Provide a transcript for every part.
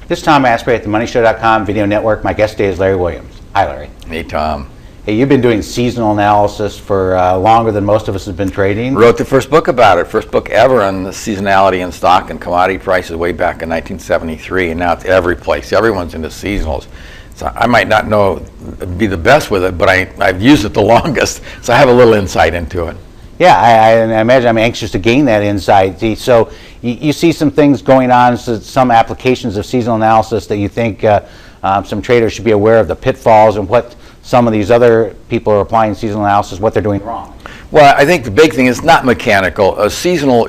This is Tom Asprey at the MoneyShow.com Video Network. My guest today is Larry Williams. Hi, Larry. Hey, Tom. Hey, you've been doing seasonal analysis for longer than most of us have been trading. Wrote the first book about it, first book ever on the seasonality in stock and commodity prices way back in 1973, and now it's every place. Everyone's into seasonals. So I might not be the best with it, but I've used it the longest, so I have a little insight into it. Yeah, I imagine I'm anxious to gain that insight. So you see some things going on, so some applications of seasonal analysis that you think some traders should be aware of the pitfalls and what some of these other people are applying seasonal analysis, what they're doing wrong. Well, I think the big thing is not mechanical. A seasonal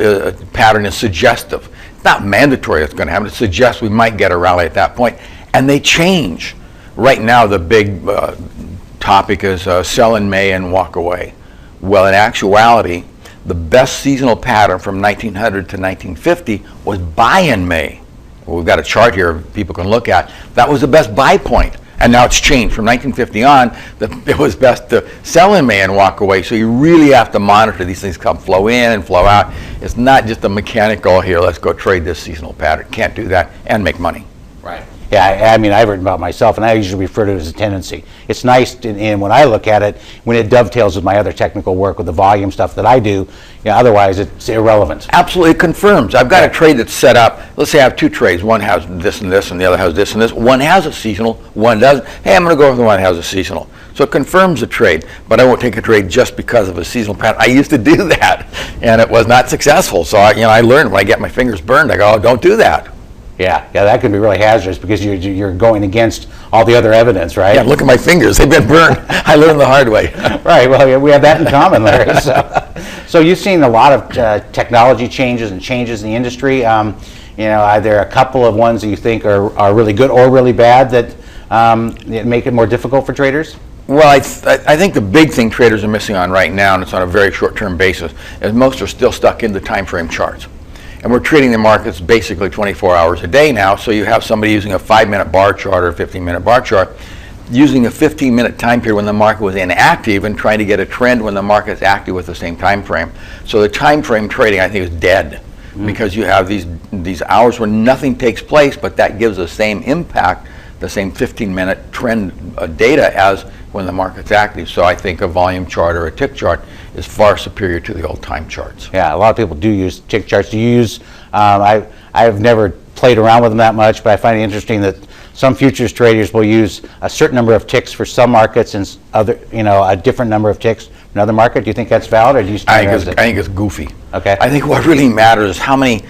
pattern is suggestive. It's not mandatory it's going to happen. It suggests we might get a rally at that point, and they change. Right now, the big topic is sell in May and walk away. Well, in actuality, the best seasonal pattern from 1900 to 1950 was buy in May. Well, we've got a chart here people can look at. That was the best buy point. And now it's changed. From 1950 on, it was best to sell in May and walk away. So you really have to monitor these things flow in and flow out. It's not just a mechanical, here, let's go trade this seasonal pattern. Can't do that and make money. Right. Yeah, I mean, I've written about myself, and I usually refer to it as a tendency. It's nice, and when I look at it, when it dovetails with my other technical work, with the volume stuff that I do, otherwise it's irrelevant. Absolutely, it confirms. I've got a trade that's set up. Let's say I have two trades. One has this and this, and the other has this and this. One has a seasonal, one doesn't. Hey, I'm going to go with the one that has a seasonal. So it confirms the trade, but I won't take a trade just because of a seasonal pattern. I used to do that, and it was not successful. So I learned when I get my fingers burned, I go, oh, don't do that. Yeah, that can be really hazardous because you're going against all the other evidence, right? Yeah, look at my fingers; they've been burned. I learned the hard way. Right. Well, yeah, we have that in common, Larry. So you've seen a lot of technology changes and changes in the industry. Are there a couple of ones that you think are really good or really bad that make it more difficult for traders? Well, I think the big thing traders are missing on right now, and it's on a very short-term basis, is most are still stuck in the time frame charts. And we're treating the markets basically 24 hours a day now, so you have somebody using a 5-minute bar chart or a 15-minute bar chart, using a 15-minute time period when the market was inactive and trying to get a trend when the market is active with the same time frame. So the time frame trading, I think, is dead because you have these hours where nothing takes place, but that gives the same impact, the same 15-minute trend data as when the market's active. So I think a volume chart or a tick chart is far superior to the old time charts. Yeah, a lot of people do use tick charts. Do you use, I've never played around with them that much, but I find it interesting that some futures traders will use a certain number of ticks for some markets and a different number of ticks for another market. Do you think that's valid, or do you I think it's goofy. Okay. I think what really matters is how many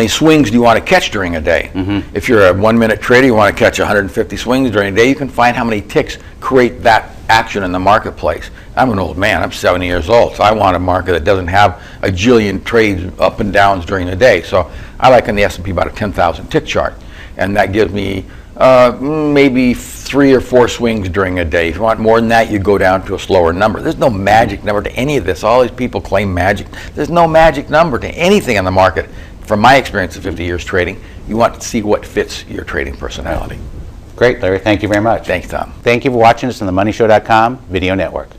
swings do you want to catch during a day? Mm-hmm. If you're a 1-minute trader, you want to catch 150 swings during a day, you can find how many ticks create that action in the marketplace. I'm an old man, I'm 70 years old, so I want a market that doesn't have a jillion trades up and downs during the day. So I like in the S&P about a 10,000 tick chart, and that gives me maybe 3 or 4 swings during a day. If you want more than that, you go down to a slower number. There's no magic number to any of this. All these people claim magic. There's no magic number to anything in the market. From my experience of 50 years trading, you want to see what fits your trading personality. Great, Larry. Thank you very much. Thanks, Tom. Thank you for watching us on the MoneyShow.com Video Network.